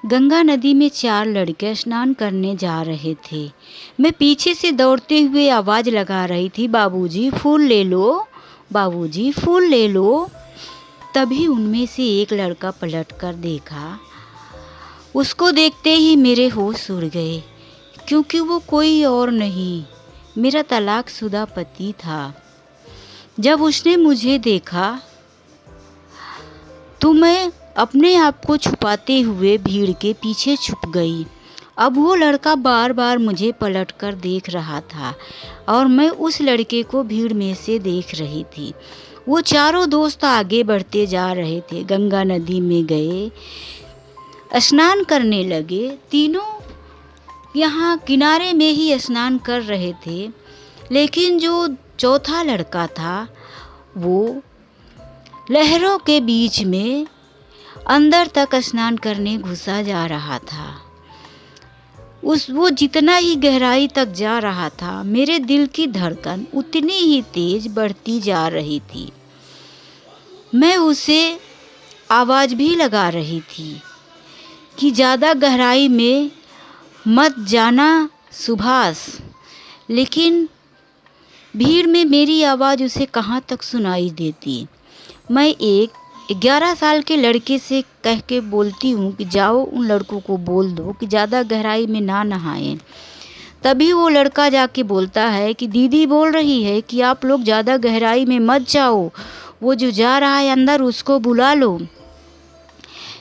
गंगा नदी में 4 लड़के स्नान करने जा रहे थे। मैं पीछे से दौड़ते हुए आवाज़ लगा रही थी, बाबूजी फूल ले लो, बाबूजी फूल ले लो। तभी उनमें से एक लड़का पलटकर देखा। उसको देखते ही मेरे होश उड़ गए, क्योंकि वो कोई और नहीं, मेरा तलाकशुदा पति था। जब उसने मुझे देखा तो मैं अपने आप को छुपाते हुए भीड़ के पीछे छुप गई। अब वो लड़का बार बार मुझे पलटकर देख रहा था और मैं उस लड़के को भीड़ में से देख रही थी। वो चारों दोस्त आगे बढ़ते जा रहे थे, गंगा नदी में गए, स्नान करने लगे। तीनों यहाँ किनारे में ही स्नान कर रहे थे, लेकिन जो चौथा लड़का था वो लहरों के बीच में अंदर तक स्नान करने घुसा जा रहा था। वो जितना ही गहराई तक जा रहा था, मेरे दिल की धड़कन उतनी ही तेज बढ़ती जा रही थी। मैं उसे आवाज़ भी लगा रही थी कि ज़्यादा गहराई में मत जाना सुभाष, लेकिन भीड़ में मेरी आवाज़ उसे कहाँ तक सुनाई देती। मैं एक 11 साल के लड़के से कह के बोलती हूँ कि जाओ उन लड़कों को बोल दो कि ज़्यादा गहराई में ना नहाएं। तभी वो लड़का जाके बोलता है कि दीदी बोल रही है कि आप लोग ज़्यादा गहराई में मत जाओ, वो जो जा रहा है अंदर उसको बुला लो।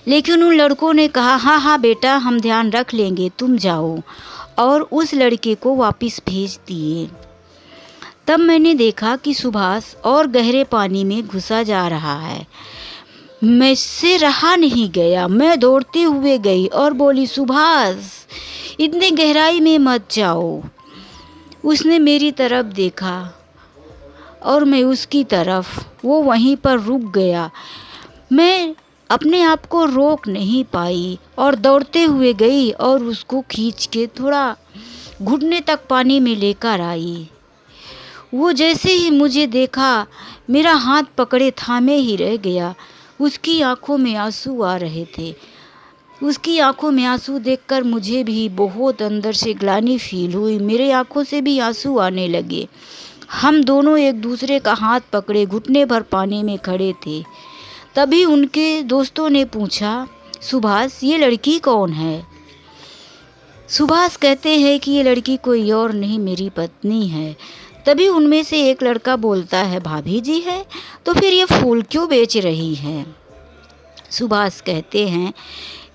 लेकिन उन लड़कों ने कहा हाँ हाँ बेटा, हम ध्यान रख लेंगे, तुम जाओ, और उस लड़के को वापस भेज दिए। तब मैंने देखा कि सुभाष और गहरे पानी में घुसा जा रहा है। मुझसे रहा नहीं गया, मैं दौड़ते हुए गई और बोली, सुभाष इतने गहराई में मत जाओ। उसने मेरी तरफ देखा और मैं उसकी तरफ, वो वहीं पर रुक गया। मैं अपने आप को रोक नहीं पाई और दौड़ते हुए गई और उसको खींच के थोड़ा घुटने तक पानी में लेकर आई। वो जैसे ही मुझे देखा, मेरा हाथ पकड़े थामे ही रह गया। उसकी आंखों में आंसू आ रहे थे। उसकी आंखों में आंसू देखकर मुझे भी बहुत अंदर से ग्लानि फील हुई। मेरे आंखों से भी आंसू आने लगे। हम दोनों एक दूसरे का हाथ पकड़े घुटने भर पानी में खड़े थे। तभी उनके दोस्तों ने पूछा, सुभाष ये लड़की कौन है? सुभाष कहते हैं कि ये लड़की कोई और नहीं, मेरी पत्नी है। तभी उनमें से एक लड़का बोलता है, भाभी जी है, तो फिर ये फूल क्यों बेच रही है? सुभाष कहते हैं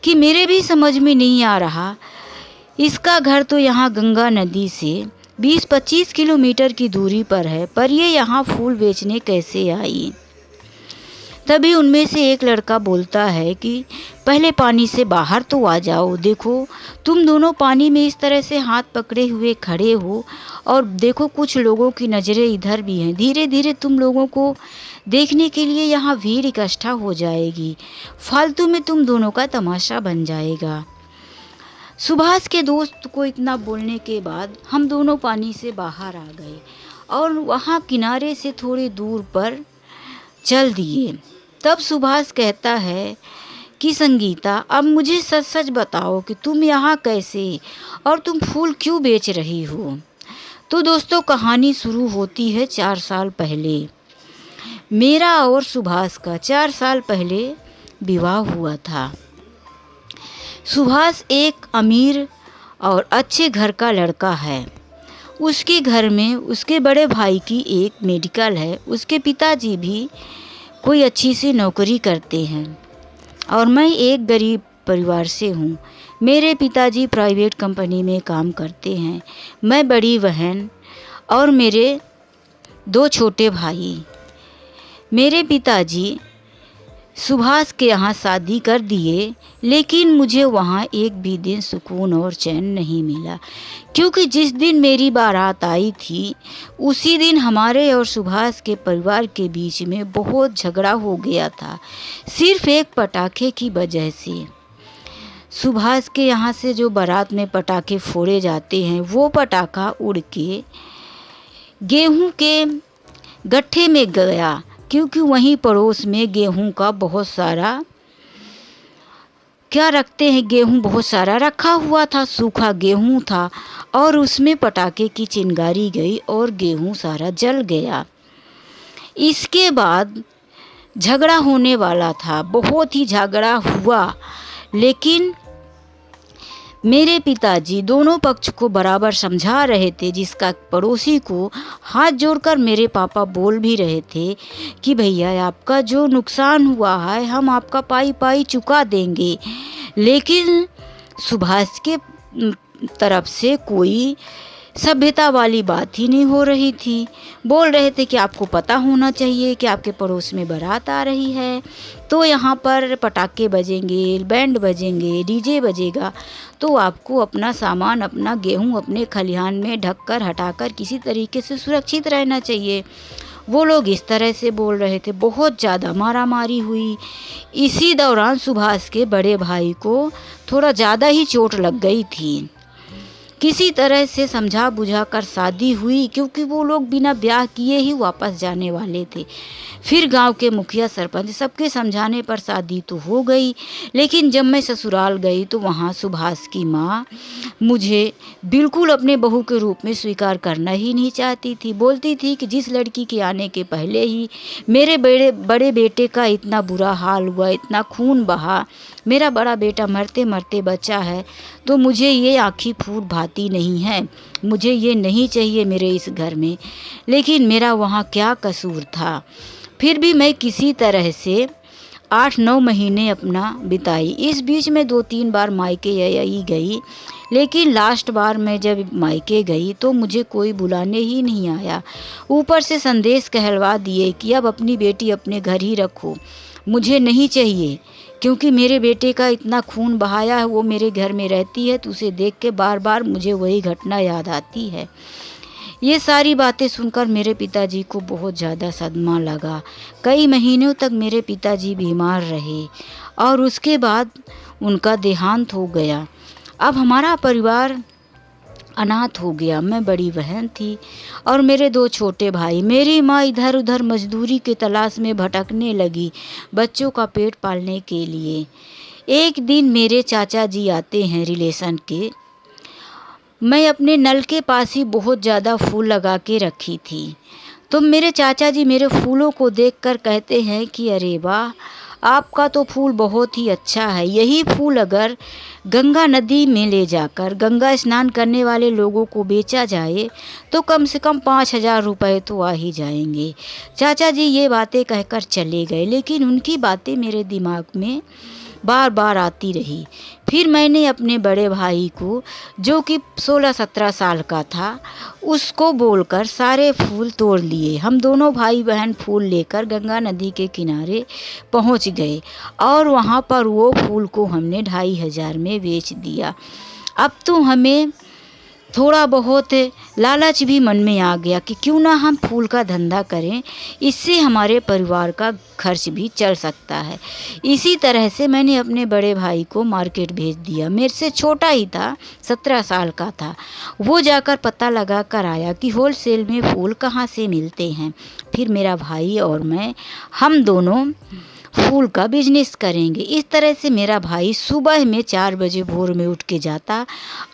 कि मेरे भी समझ में नहीं आ रहा, इसका घर तो यहाँ गंगा नदी से 20-25 किलोमीटर की दूरी पर है, पर ये यहाँ फूल बेचने कैसे आई? तभी उनमें से एक लड़का बोलता है कि पहले पानी से बाहर तो आ जाओ, देखो तुम दोनों पानी में इस तरह से हाथ पकड़े हुए खड़े हो और देखो कुछ लोगों की नज़रें इधर भी हैं। धीरे धीरे तुम लोगों को देखने के लिए यहाँ भीड़ इकट्ठा हो जाएगी, फालतू में तुम दोनों का तमाशा बन जाएगा। सुभाष के दोस्त को इतना बोलने के बाद हम दोनों पानी से बाहर आ गए और वहाँ किनारे से थोड़ी दूर पर चल दिए। तब सुभाष कहता है कि संगीता, अब मुझे सच सच बताओ कि तुम यहाँ कैसे और तुम फूल क्यों बेच रही हो? तो दोस्तों कहानी शुरू होती है 4 साल पहले। मेरा और सुभाष का 4 साल पहले विवाह हुआ था। सुभाष एक अमीर और अच्छे घर का लड़का है। उसके घर में उसके बड़े भाई की एक मेडिकल है। उसके पिताजी भी कोई अच्छी सी नौकरी करते हैं और मैं एक गरीब परिवार से हूँ। मेरे पिताजी प्राइवेट कंपनी में काम करते हैं। मैं बड़ी बहन और मेरे 2 छोटे भाई। मेरे पिताजी सुभाष के यहाँ शादी कर दिए, लेकिन मुझे वहाँ एक भी दिन सुकून और चैन नहीं मिला, क्योंकि जिस दिन मेरी बारात आई थी उसी दिन हमारे और सुभाष के परिवार के बीच में बहुत झगड़ा हो गया था, सिर्फ एक पटाखे की वजह से। सुभाष के यहाँ से जो बारात में पटाखे फोड़े जाते हैं, वो पटाखा उड़ के गेहूं के गट्ठे में गया, क्योंकि वहीं पड़ोस में गेहूं का बहुत सारा क्या रखते हैं, गेहूँ बहुत सारा रखा हुआ था, सूखा गेहूँ था और उसमें पटाखे की चिंगारी गई और गेहूँ सारा जल गया। इसके बाद झगड़ा होने वाला था, बहुत ही झगड़ा हुआ, लेकिन मेरे पिताजी दोनों पक्ष को बराबर समझा रहे थे, जिसका पड़ोसी को हाथ जोड़कर मेरे पापा बोल भी रहे थे कि भैया आपका जो नुकसान हुआ है हम आपका पाई पाई चुका देंगे। लेकिन सुभाष के तरफ से कोई सभ्यता वाली बात ही नहीं हो रही थी। बोल रहे थे कि आपको पता होना चाहिए कि आपके पड़ोस में बारात आ रही है, तो यहाँ पर पटाखे बजेंगे, बैंड बजेंगे, डीजे बजेगा, तो आपको अपना सामान, अपना गेहूँ अपने खलिहान में ढककर हटाकर किसी तरीके से सुरक्षित रहना चाहिए। वो लोग इस तरह से बोल रहे थे। बहुत ज़्यादा मारामारी हुई। इसी दौरान सुभाष के बड़े भाई को थोड़ा ज़्यादा ही चोट लग गई थी। किसी तरह से समझा बुझा कर शादी हुई, क्योंकि वो लोग बिना ब्याह किए ही वापस जाने वाले थे। फिर गांव के मुखिया सरपंच सबके समझाने पर शादी तो हो गई, लेकिन जब मैं ससुराल गई तो वहाँ सुभाष की माँ मुझे बिल्कुल अपने बहू के रूप में स्वीकार करना ही नहीं चाहती थी। बोलती थी कि जिस लड़की के आने के पहले ही मेरे बड़े बेटे का इतना बुरा हाल हुआ, इतना खून बहा, मेरा बड़ा बेटा मरते मरते बचा है, तो मुझे ये आँखी फूट भाती नहीं है, मुझे ये नहीं चाहिए मेरे इस घर में। लेकिन मेरा वहाँ क्या कसूर था। फिर भी मैं किसी तरह से 8-9 महीने अपना बिताई। इस बीच में 2-3 बार मायके आई गई, लेकिन लास्ट बार मैं जब मायके गई तो मुझे कोई बुलाने ही नहीं आया। ऊपर से संदेश कहलवा दिए कि अब अपनी बेटी अपने घर ही रखो, मुझे नहीं चाहिए, क्योंकि मेरे बेटे का इतना खून बहाया है, वो मेरे घर में रहती है तो उसे देख के बार बार मुझे वही घटना याद आती है। ये सारी बातें सुनकर मेरे पिताजी को बहुत ज़्यादा सदमा लगा। कई महीनों तक मेरे पिताजी बीमार रहे और उसके बाद उनका देहांत हो गया। अब हमारा परिवार अनाथ हो गया। मैं बड़ी बहन थी और मेरे 2 छोटे भाई। मेरी माँ इधर उधर मजदूरी के तलाश में भटकने लगी बच्चों का पेट पालने के लिए। एक दिन मेरे चाचा जी आते हैं रिलेशन के। मैं अपने नल के पास ही बहुत ज़्यादा फूल लगा के रखी थी, तो मेरे चाचा जी मेरे फूलों को देखकर कहते हैं कि अरे वाह, आपका तो फूल बहुत ही अच्छा है। यही फूल अगर गंगा नदी में ले जाकर गंगा स्नान करने वाले लोगों को बेचा जाए तो कम से कम 5,000 रुपये तो आ ही जाएंगे। चाचा जी ये बातें कहकर चले गए, लेकिन उनकी बातें मेरे दिमाग में बार बार आती रही। फिर मैंने अपने बड़े भाई को, जो कि 16-17 साल का था, उसको बोलकर सारे फूल तोड़ लिए। हम दोनों भाई बहन फूल लेकर गंगा नदी के किनारे पहुंच गए और वहां पर वो फूल को हमने 2,500 में बेच दिया। अब तो हमें थोड़ा बहुत लालच भी मन में आ गया कि क्यों ना हम फूल का धंधा करें, इससे हमारे परिवार का खर्च भी चल सकता है। इसी तरह से मैंने अपने बड़े भाई को मार्केट भेज दिया। मेरे से छोटा ही था, 17 साल का था। वो जाकर पता लगा कर आया कि होलसेल में फूल कहाँ से मिलते हैं। फिर मेरा भाई और मैं, हम दोनों फूल का बिजनेस करेंगे। इस तरह से मेरा भाई सुबह में 4 बजे भोर में उठ के जाता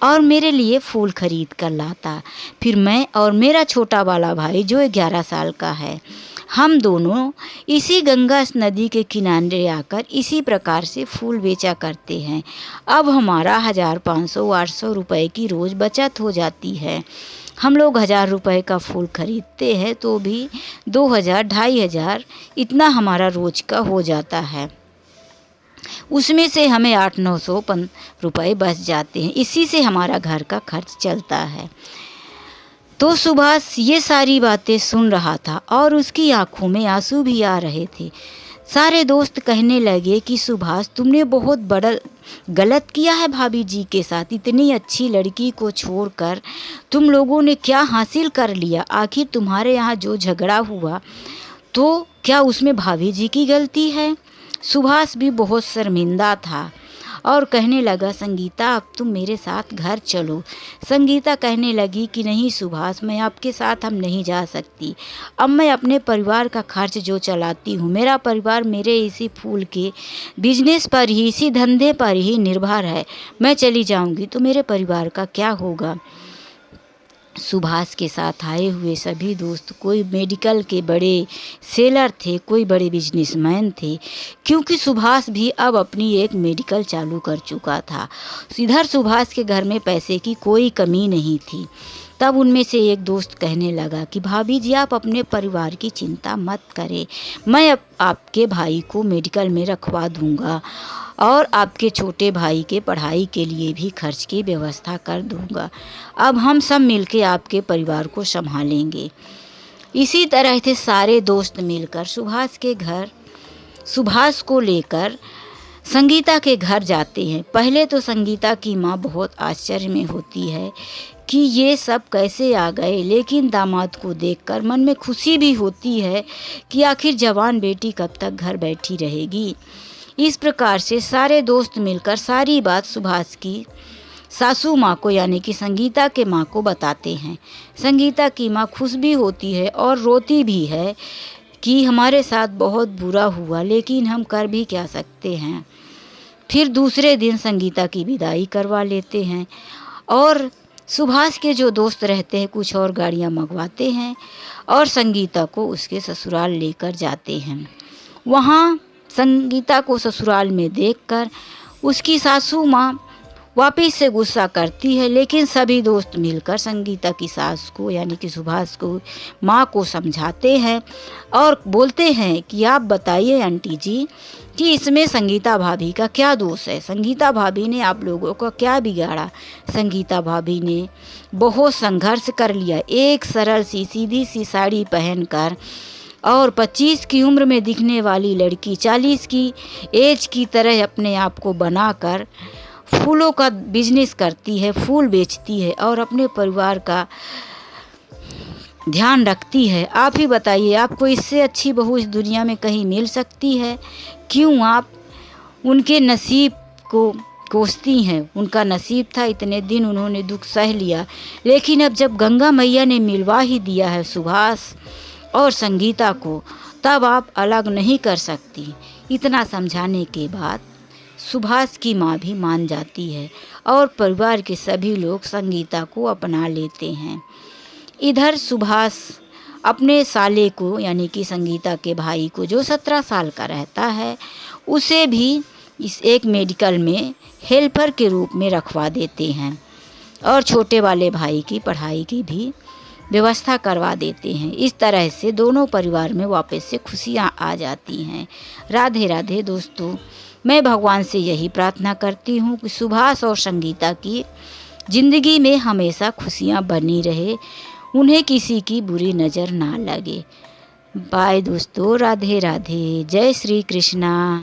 और मेरे लिए फूल खरीद कर लाता। फिर मैं और मेरा छोटा वाला भाई जो 11 साल का है, हम दोनों इसी गंगा नदी के किनारे आकर इसी प्रकार से फूल बेचा करते हैं। अब हमारा 1,500-800 रुपये की रोज़ बचत हो जाती है। हम लोग 1,000 रुपये का फूल खरीदते हैं तो भी 2,000-2,500 इतना हमारा रोज़ का हो जाता है। उसमें से हमें 800-900 रुपये बच जाते हैं। इसी से हमारा घर का खर्च चलता है। तो सुभाष ये सारी बातें सुन रहा था और उसकी आंखों में आंसू भी आ रहे थे। सारे दोस्त कहने लगे कि सुभाष, तुमने बहुत बड़ा गलत किया है भाभी जी के साथ। इतनी अच्छी लड़की को छोड़कर तुम लोगों ने क्या हासिल कर लिया? आखिर तुम्हारे यहाँ जो झगड़ा हुआ तो क्या उसमें भाभी जी की गलती है? सुभाष भी बहुत शर्मिंदा था और कहने लगा, संगीता अब तुम मेरे साथ घर चलो। संगीता कहने लगी कि नहीं सुभाष, मैं आपके साथ हम नहीं जा सकती। अब मैं अपने परिवार का खर्च जो चलाती हूँ, मेरा परिवार मेरे इसी फूल के बिजनेस पर ही, इसी धंधे पर ही निर्भर है। मैं चली जाऊँगी तो मेरे परिवार का क्या होगा। सुभाष के साथ आए हुए सभी दोस्त कोई मेडिकल के बड़े सेलर थे, कोई बड़े बिजनेसमैन थे, क्योंकि सुभाष भी अब अपनी एक मेडिकल चालू कर चुका था। इधर सुभाष के घर में पैसे की कोई कमी नहीं थी। तब उनमें से एक दोस्त कहने लगा कि भाभी जी, आप अपने परिवार की चिंता मत करें, मैं अब आपके भाई को मेडिकल में रखवा दूंगा और आपके छोटे भाई के पढ़ाई के लिए भी खर्च की व्यवस्था कर दूंगा। अब हम सब मिलके आपके परिवार को संभालेंगे। इसी तरह से सारे दोस्त मिलकर सुभाष को लेकर संगीता के घर जाते हैं। पहले तो संगीता की माँ बहुत आश्चर्य में होती है कि ये सब कैसे आ गए, लेकिन दामाद को देखकर मन में खुशी भी होती है कि आखिर जवान बेटी कब तक घर बैठी रहेगी। इस प्रकार से सारे दोस्त मिलकर सारी बात सुभाष की सासू माँ को यानी कि संगीता के माँ को बताते हैं। संगीता की माँ खुश भी होती है और रोती भी है कि हमारे साथ बहुत बुरा हुआ, लेकिन हम कर भी क्या सकते हैं। फिर दूसरे दिन संगीता की विदाई करवा लेते हैं और सुभाष के जो दोस्त रहते हैं कुछ और गाड़ियाँ मंगवाते हैं और संगीता को उसके ससुराल लेकर जाते हैं। वहाँ संगीता को ससुराल में देखकर उसकी सासू माँ वापस से गुस्सा करती है, लेकिन सभी दोस्त मिलकर संगीता की सास को यानी कि सुभाष को माँ को समझाते हैं और बोलते हैं कि आप बताइए आंटी जी कि इसमें संगीता भाभी का क्या दोष है। संगीता भाभी ने आप लोगों को क्या बिगाड़ा। संगीता भाभी ने बहुत संघर्ष कर लिया। एक सरल सी सीधी सी साड़ी पहनकर और 25 की उम्र में दिखने वाली लड़की 40 की एज की तरह अपने आप को बनाकर फूलों का बिजनेस करती है, फूल बेचती है और अपने परिवार का ध्यान रखती है। आप ही बताइए, आपको इससे अच्छी बहू इस दुनिया में कहीं मिल सकती है? क्यों आप उनके नसीब को कोसती हैं? उनका नसीब था, इतने दिन उन्होंने दुख सह लिया, लेकिन अब जब गंगा मैया ने मिलवा ही दिया है सुभाष और संगीता को, तब आप अलग नहीं कर सकती। इतना समझाने के बाद सुभाष की माँ भी मान जाती है और परिवार के सभी लोग संगीता को अपना लेते हैं। इधर सुभाष अपने साले को यानी कि संगीता के भाई को जो 17 साल का रहता है, उसे भी इस एक मेडिकल में हेल्पर के रूप में रखवा देते हैं और छोटे वाले भाई की पढ़ाई की भी व्यवस्था करवा देते हैं। इस तरह से दोनों परिवार में वापस से खुशियाँ आ जाती हैं। राधे राधे दोस्तों, मैं भगवान से यही प्रार्थना करती हूँ कि सुभाष और संगीता की ज़िंदगी में हमेशा खुशियाँ बनी रहे, उन्हें किसी की बुरी नज़र ना लगे। बाय दोस्तों, राधे राधे, जय श्री कृष्णा।